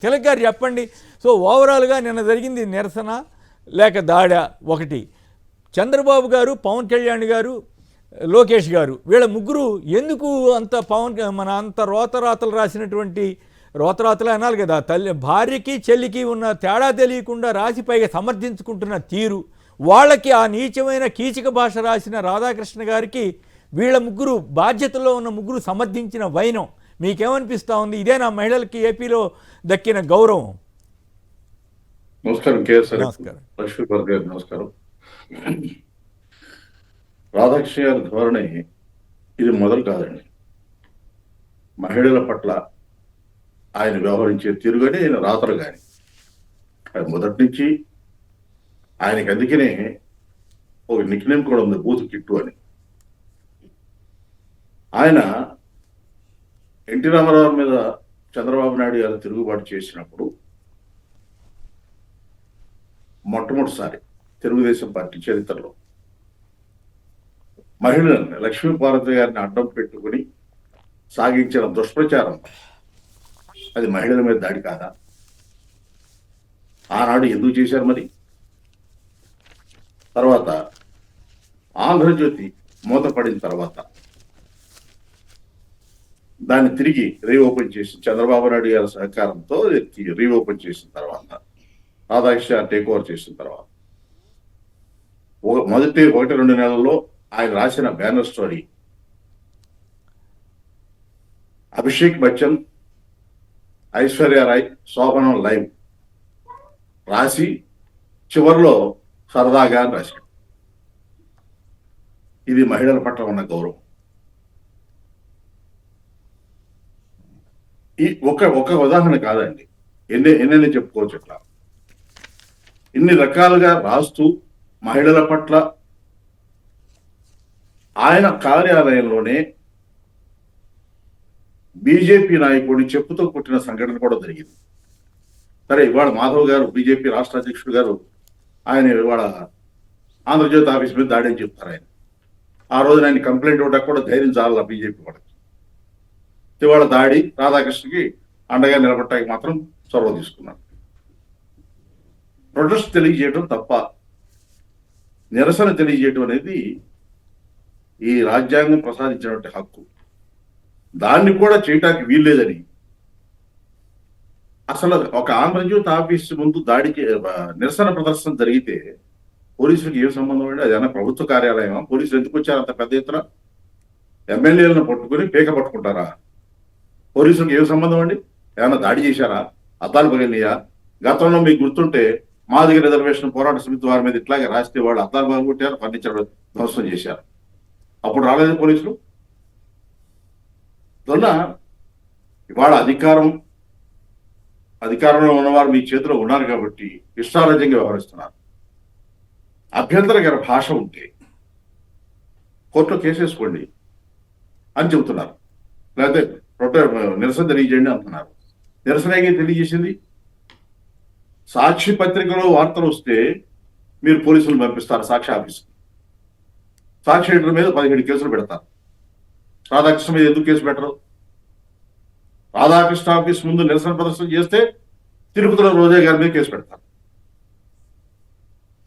తిలక్ గారు చెప్పండి. సో ఓవరాల్గా నిన్న జరిగింది నిరసన లేక దాడా ఒకటి. చంద్రబాబు గారు, పవన్ కళ్యాణ్ గారు, లోకేష్ గారు వీళ్ళ ముగ్గురు ఎందుకు అంత మన అంత రోతరాతలు రాసినటువంటి రోతరాతలు అనాలి కదా, తల్లి భార్యకి చెల్లికి ఉన్న తేడా తెలియకుండా రాసి పైగా సమర్థించుకుంటున్న తీరు, వాళ్ళకి ఆ నీచమైన కీచక భాష రాసిన రాధాకృష్ణ గారికి వీళ్ళ ముగ్గురు బాధ్యతలో ఉన్న ముగ్గురు సమర్థించిన వైనం మీకేమనిపిస్తూ ఉంది? ఇదే నా మహిళలకి ఏపీలో దక్కిన గౌరవం. నమస్కారం కేఎస్ఆర్. లక్ష్మీపతి గారు నమస్కారం. రాధాకృష్ణ గారి ధోరణి ఇది మొదలు కాదండి. మహిళల పట్ల ఆయన వ్యవహరించే తీరు కానీ ఆయన రాతలు కానీ అది మొదటి నుంచి ఆయనకి అందుకనే ఒక నిక్నేమ్ కూడా ఉంది, బూతు కిట్టు అని. ఆయన ఎన్టీ రామారావు మీద చంద్రబాబు నాయుడు గారు తిరుగుబాటు చేసినప్పుడు మొట్టమొదటిసారి తెలుగుదేశం పార్టీ చరిత్రలో మహిళలను లక్ష్మీపార్వతి గారిని అడ్డం పెట్టుకుని సాగించిన దుష్ప్రచారం అది మహిళల మీద దాడి కాదా? ఆనాడు ఎందుకు చేశారు మరి? తర్వాత ఆంధ్రజ్యోతి మూతపడిన తర్వాత దాన్ని తిరిగి రీఓపెన్ చేసి చంద్రబాబు నాయుడు గారి సహకారంతో రీఓపెన్ చేసిన తర్వాత రాధాకృష్ణ టేక్ ఓవర్ చేసిన తర్వాత మొదటి 1-2 నెలల్లో ఆయన రాసిన బ్యానర్ స్టోరీ అభిషేక్ బచ్చన్, ఐశ్వర్య రాయ్ శోభనం లైవ్ రాసి చివరిలో సరదాగా అని రాశాడు. ఇది మహిళల పట్ల ఉన్న గౌరవం. ఈ ఒక ఉదాహరణ కాదండి, ఎన్నెన్ని చెప్పుకోవచ్చు. ఇట్లా ఇన్ని రకాలుగా రాస్తూ మహిళల పట్ల ఆయన కార్యాలయంలోనే బీజేపీ నాయకుడిని చెప్పుతో కొట్టిన సంఘటన కూడా జరిగింది. సరే, ఇవాళ మాధవ్ గారు బీజేపీ రాష్ట్ర అధ్యక్షుడు గారు ఆయన ఇవాళ ఆంధ్రజ్యోతి ఆఫీస్ మీద దాడి అని చెప్తారు. ఆయన ఆ రోజున ఆయన కంప్లైంట్ ఇవ్వడానికి కూడా ధైర్యం చాల బీజేపీ వాళ్ళకి. ఇవాళ దాడి రాధాకృష్ణకి అండగా నిలబడటానికి మాత్రం చొరవ తీసుకున్నారు. ప్రొటెస్ట్ తెలియజేయడం తప్ప నిరసన తెలియజేయడం అనేది ఈ రాజ్యాంగం ప్రసాదించినటువంటి హక్కు. దాన్ని కూడా చేయటానికి వీల్లేదని అసలు ఒక ఆంధ్రజ్యోతి ఆఫీస్ ముందు దాడికి నిరసన ప్రదర్శన జరిగితే పోలీసులకు ఏం సంబంధం అండి? అది ఏమైనా ప్రభుత్వ కార్యాలయమా? పోలీసులు ఎందుకు వచ్చారు అంత పెద్ద ఎత్తున? ఎమ్మెల్యేలను పట్టుకుని పీక పట్టుకుంటారా? పోలీసులకు ఏం సంబంధం అండి? ఏమైనా దాడి చేశారా? అద్దాలు పగిలినాయా? గతంలో మీకు గుర్తుంటే మాదిగ రిజర్వేషన్ పోరాట సమితి వారి మీద ఇట్లాగే రాస్తే వాళ్ళు అద్దాలు పగలగొట్టారు, ఫర్నిచర్ ధ్వంసం చేశారు. అప్పుడు రాలేదు పోలీసులు. అందువల్ల ఇవాళ అధికారంలో ఉన్నవారు మీ చేతిలో ఉన్నారు కాబట్టి ఇష్టారాజ్యంగా వ్యవహరిస్తున్నారు. అభ్యంతరకర భాష ఉంటే కోర్టులో కేసేసుకోండి అని చెబుతున్నారు, లేకపోతే నిరసన తెలియజేయండి అంటున్నారు. నిరసన తెలియజేసింది సాక్షి పత్రికలో వార్తలు వస్తే మీరు పోలీసులు పంపిస్తారు సాక్షి ఆఫీస్. సాక్షి ఎడిటర్ మీద 17 కేసులు పెడతారు. రాధాకృష్ణ మీద ఎందుకు కేసు పెట్టరు? రాధాకృష్ణ ఆఫీస్ ముందు నిరసన ప్రదర్శన చేస్తే తిరుపతిలో రోజా గారి మీద కేసు పెడతారు.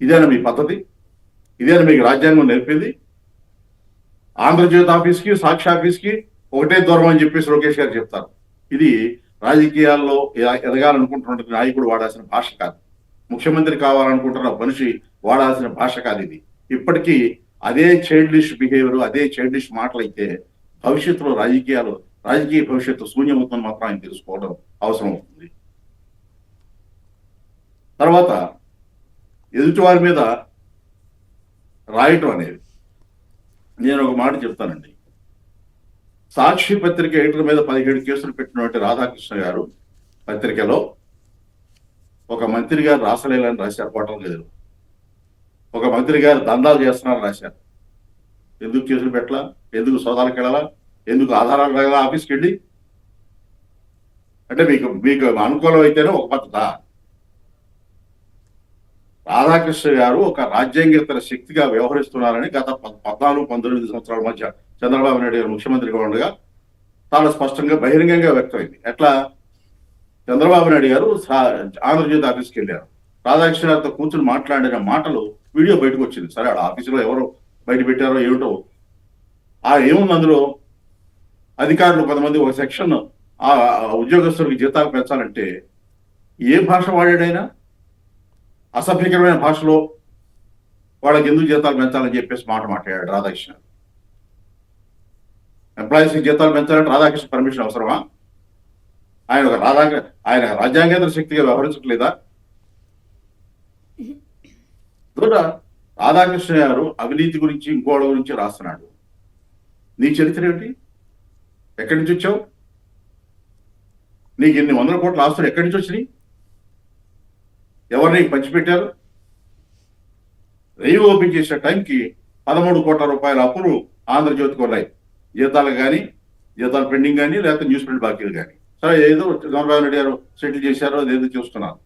ఇదేనా మీ పద్ధతి? ఇదేనా మీకు రాజ్యాంగం నేర్పింది? ఆంధ్రజ్యోతి ఆఫీస్కి సాక్షి ఆఫీస్కి ఒకటే దూరం అని చెప్పేసి లోకేష్ గారు చెప్తారు. ఇది రాజకీయాల్లో ఎదగాలనుకుంటున్న నాయకుడు వాడాల్సిన భాష కాదు. ముఖ్యమంత్రి కావాలనుకుంటున్న మనిషి వాడాల్సిన భాష కాదు ఇది. ఇప్పటికీ అదే చైల్డిష్ బిహేవియర్, అదే చైల్డిష్ మాటలైతే భవిష్యత్తులో రాజకీయ భవిష్యత్తు శూన్యమవుతుందని మాత్రం ఆయన తెలుసుకోవడం అవసరం అవుతుంది. తర్వాత ఎదుటివారి మీద రాయటం అనేది, నేను ఒక మాట చెప్తానండి. సాక్షి పత్రిక ఎడిటర్ మీద 17 కేసులు పెట్టినటువంటి రాధాకృష్ణ గారు పత్రికలో ఒక మంత్రి గారు రాసలేలని రాశారు. కోటల గదిలో ఒక మంత్రి గారు దందాలు చేస్తున్నారని రాశారు. ఎందుకు కేసులు పెట్టలా? ఎందుకు సోదాలకు వెళ్ళాలా? ఎందుకు ఆధారాలు రాయాలా ఆఫీస్కి వెళ్ళి? అంటే మీకు అనుకూలం అయితేనే ఒక పద్ధత. రాధాకృష్ణ గారు ఒక రాజ్యాంగేతర శక్తిగా వ్యవహరిస్తున్నారని గత 14-19 సంవత్సరాల మధ్య చంద్రబాబు నాయుడు గారు ముఖ్యమంత్రిగా ఉండగా చాలా స్పష్టంగా బహిరంగంగా వ్యక్తమైంది. ఎట్లా? చంద్రబాబు నాయుడు గారు ఆంధ్రజ్యోతి ఆఫీస్కి వెళ్ళారు. రాధాకృష్ణ గారితో కూర్చుని మాట్లాడిన మాటలు వీడియో బయటకు వచ్చింది. సరే ఆడ ఆఫీసులో ఎవరు బయట పెట్టారో ఏమిటో, ఏముంది అందులో, అధికారులు కొంతమంది ఒక సెక్షన్ ఆ ఉద్యోగస్తులకి జీతాలు పెంచాలంటే ఏ భాష వాడాడైనా అసభ్యకరమైన భాషలో వాళ్ళకి ఎందుకు జీతాలు పెంచాలని చెప్పేసి మాట్లాడాడు రాధాకృష్ణ. ఎంప్లాయీస్కి జీతాలు పెంచాలంటే రాధాకృష్ణ పర్మిషన్ అవసరమా? ఆయన రాజ్యాంగేతర శక్తిగా వ్యవహరించట్లేదా? రాధాకృష్ణ గారు అవినీతి గురించి ఇంకోళ్ళ గురించి రాస్తున్నాడు. నీ చరిత్ర ఏమిటి? ఎక్కడి నుంచి వచ్చావు? నీకు ఎన్ని వందల కోట్ల ఆస్తులు ఎక్కడి నుంచి వచ్చినాయి? ఎవరు నీకు పంచిపెట్టారు? రైలు ఓపెన్ చేసే టైంకి 13 కోట్ల రూపాయల అప్పులు ఆంధ్రజ్యోతికి ఉన్నాయి. జీతాలు కానీ, జీతాలు పెండింగ్ కానీ, లేకపోతే న్యూస్ ప్రింట్ బాకీలు కానీ. సరే ఏదో చంద్రబాబు నాయుడు గారు సెటిల్ చేశారో అదేదో చూస్తున్నారు.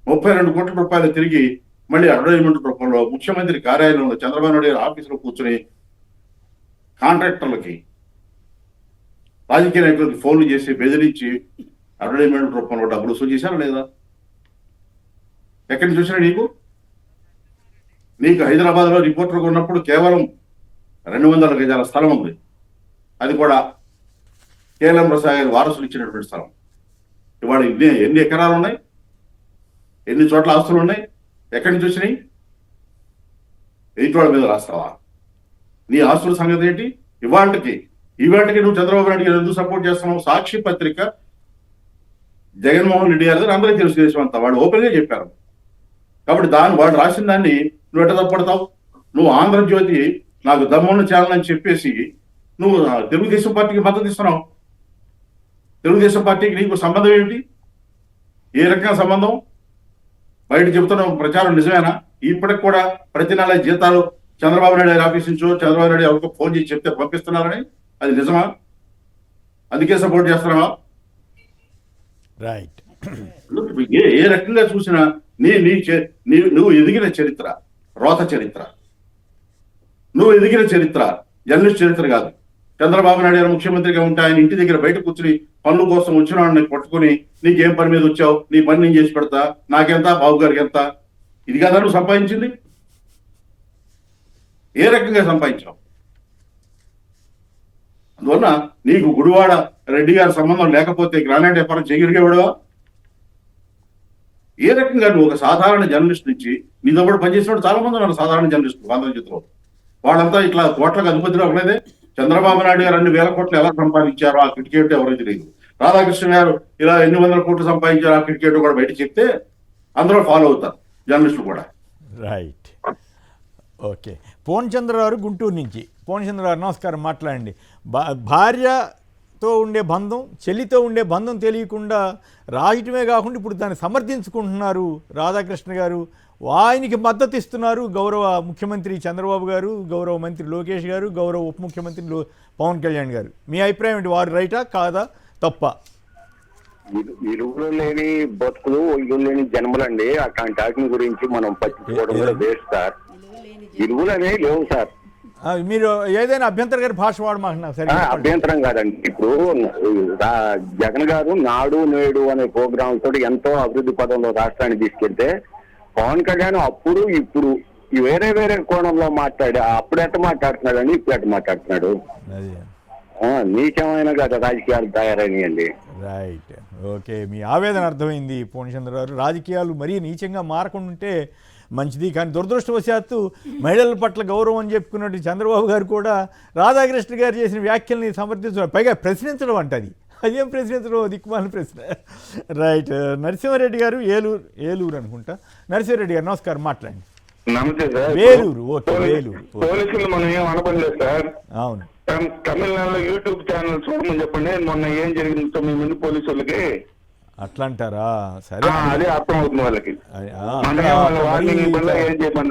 32 కోట్ల రూపాయలు తిరిగి మళ్ళీ అడ్వర్టైజ్మెంట్ రూపంలో ముఖ్యమంత్రి కార్యాలయంలో చంద్రబాబు నాయుడు గారు ఆఫీసులో కూర్చొని కాంట్రాక్టర్లకి, రాజకీయ నాయకులకి ఫోన్లు చేసి బెదిరించి అడ్వర్టైజ్మెంట్ రూపంలో డబ్బులు వసూలు చేశారా లేదా? ఎక్కడి నుంచి చూసినా నీకు హైదరాబాద్లో రిపోర్టర్గా ఉన్నప్పుడు కేవలం 200 గజాల స్థలం ఉంది. అది కూడా కేఎల్ఎం ప్రసాద్ గారి వారసులు ఇచ్చినటువంటి స్థలం. ఇవాళ ఎన్ని ఎకరాలు ఉన్నాయి, ఎన్ని చోట్ల ఆస్తులు ఉన్నాయి, ఎక్కడి నుంచి వచ్చినాయి? ఎయిట్ మీద రాస్తావా? నీ ఆస్తుల సంగతి ఏంటి? ఇవాళకి నువ్వు చంద్రబాబు నాయుడు గారు ఎందుకు సపోర్ట్ చేస్తున్నావు? సాక్షి పత్రిక జగన్మోహన్ రెడ్డి గారు అందరికీ తెలుసు, దేశం అంతా వాళ్ళు ఓపెన్గా చెప్పారు. కాబట్టి వాడు రాసిన దాన్ని నువ్వు ఎట్ట తప్పడతావు? నువ్వు ఆంధ్రజ్యోతి నాకు దమ్మున్న ఛానల్ అని చెప్పేసి నువ్వు తెలుగుదేశం పార్టీకి మద్దతు ఇస్తున్నావు. తెలుగుదేశం పార్టీకి నీకు సంబంధం ఏమిటి? ఏ రకంగా సంబంధం? బయట చెబుతున్న ప్రచారం నిజమేనా? ఇప్పటికి కూడా ప్రతి నెల జీతాలు చంద్రబాబు నాయుడు గారి ఆఫీస్ నుంచో చంద్రబాబు నాయుడు ఎవరికో ఫోన్ చేసి చెప్తే పంపిస్తున్నారని, అది నిజమా? అందుకే సపోర్ట్ చేస్తున్నావా? రైట్. ఏ రకంగా చూసినా నువ్వు ఎదిగిన చరిత్ర రోత చరిత్ర, నువ్వు ఎదిగిన చరిత్ర జర్నలిస్ట్ చరిత్ర కాదు. చంద్రబాబు నాయుడు గారు ముఖ్యమంత్రిగా ఉంటే ఆయన ఇంటి దగ్గర బయట కూర్చుని పనుల కోసం వచ్చిన వాడిని పట్టుకుని నీకేం పని మీద వచ్చావు, నీ పని నేను చేసి పెడతా, నాకెంత, బాబు గారికి ఎంత, ఇది కదా నువ్వు సంపాదించింది? ఏ రకంగా సంపాదించావు? అందువల్ల నీకు గుడివాడ రెడ్డి గారి సంబంధం లేకపోతే గ్రానైట్ వ్యాపారం చేయగలిగేవాడుగా? ఏ రకంగా నువ్వు ఒక సాధారణ జర్నలిస్ట్ నుంచి నీ దగ్గర పనిచేసిన చాలా మంది ఉన్నారు సాధారణ జర్నలిస్టులు ఆంధ్రజ్యోతిలో. వాళ్ళంతా ఇట్లా కోట్లకు అధిపతులు అవ్వలేదే. చంద్రబాబు నాయుడు గారు అన్ని వేల కోట్లు ఎలా సంపాదించారో ఆ క్రికెట్ ఎవరో తెలియదు. రాధాకృష్ణ గారు ఇలా ఎన్ని వందల కోట్లు సంపాదించారో ఆ క్రికెట్ కూడా బయట చెప్తే అందరూ ఫాలో అవుతారు, జర్నలిస్టులు కూడా. Right, okay. పూర్ణచంద్ర గారు గుంటూరు నుంచి. పూర్ణచంద్ర గారు నమస్కారం, మాట్లాడండి. భార్యతో ఉండే బంధం, చెల్లితో ఉండే బంధం తెలియకుండా రాయటమే కాకుండా ఇప్పుడు దాన్ని సమర్థించుకుంటున్నారు రాధాకృష్ణ గారు. ఆయనకి మద్దతు ఇస్తున్నారు గౌరవ ముఖ్యమంత్రి చంద్రబాబు గారు, గౌరవ మంత్రి లోకేష్ గారు, గౌరవ ఉప ముఖ్యమంత్రి పవన్ కళ్యాణ్ గారు. మీ అభిప్రాయం ఏంటి? వారు రైటా కాదా, తప్ప? ఇరువులు లేని బతుకులు, ఇరువులు లేని జన్మలండి. అట్లాంటి వాటిని గురించి మనం పట్టించుకోవడం కూడా వేస్ట్ సార్. ఇరువులు అనేవి లేవు సార్. మీరు ఏదైనా అభ్యంతరకర భాష వాడమంటున్నారు? సరే, అభ్యంతరం కాదండి. ఇప్పుడు జగన్ గారు నాడు నేడు అనే ప్రోగ్రామ్ తోటి ఎంతో అభివృద్ధి పదంలో రాష్ట్రాన్ని తీసుకెళ్తే, పవన్ కళ్యాణ్ అప్పుడు ఇప్పుడు వేరే వేరే కోణంలో మాట్లాడి అప్పుడు ఎట్ట మాట్లాడుతున్నాడు అండి, ఇప్పుడు ఎట్ట మాట్లాడుతున్నాడు? నీచమైన గత రాజకీయాలు తయారైనాయండి. Right, okay. మీ ఆవేదన అర్థమైంది పూర్ణచంద్ర గారు. రాజకీయాలు మరీ నీచంగా మారకుండా ఉంటే మంచిది. కానీ దురదృష్టవశాత్తు మహిళల పట్ల గౌరవం అని చెప్పుకున్నట్టు చంద్రబాబు గారు కూడా రాధాకృష్ణ గారు చేసిన వ్యాఖ్యల్ని సమర్థించడం, పైగా ప్రశ్నించడం అంటది. అదేం ప్రశ్నించడం? దిక్కుమాలిన ప్రశ్న. రైట్. నరసింహారెడ్డి గారు, ఏలూరు అనుకుంటా. నరసింహారెడ్డి గారు నమస్కారం, మాట్లాడండి. నమస్తే సార్. వేలూరు. ఓకే, వేలూరు. పోలీసులు మనం ఏం అనపడలేదు సార్. అవును. తమిళనాడులో యూట్యూబ్ ఛానల్ చూడమని చెప్పండి. మొన్న ఏం జరిగింది 9 మంది పోలీసులకి అట్లా అంటారా? సరే, అదే అర్థం అవుతుంది వాళ్ళకి. ఏం చేయమని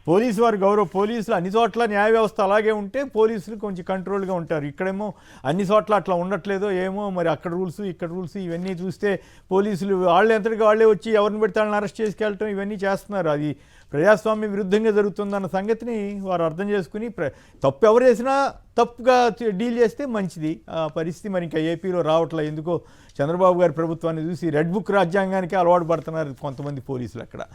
పోలీసు వారి గౌరవ పోలీసులు అన్ని చోట్ల న్యాయ వ్యవస్థ అలాగే ఉంటే పోలీసులు కొంచెం కంట్రోల్గా ఉంటారు. ఇక్కడేమో అన్ని చోట్ల అట్లా ఉండట్లేదో ఏమో మరి, అక్కడ రూల్స్ ఇక్కడ రూల్స్ ఇవన్నీ చూస్తే పోలీసులు వాళ్ళే ఎంతటికి వాళ్ళే వచ్చి ఎవరిని పెడితే వాళ్ళని అరెస్ట్ చేసుకెళ్ళటం ఇవన్నీ చేస్తున్నారు. అది ప్రజాస్వామ్య విరుద్ధంగా జరుగుతుందన్న సంగతిని వారు అర్థం చేసుకుని తప్పు ఎవరు చేసినా తప్పుగా డీల్ చేస్తే మంచిది. ఆ పరిస్థితి మరి ఇంకా ఏపీలో రావట్లే. ఎందుకో చంద్రబాబు గారి ప్రభుత్వాన్ని చూసి రెడ్ బుక్ రాజ్యాంగానికి అలవాటు పడుతున్నారు కొంతమంది పోలీసులు అక్కడ.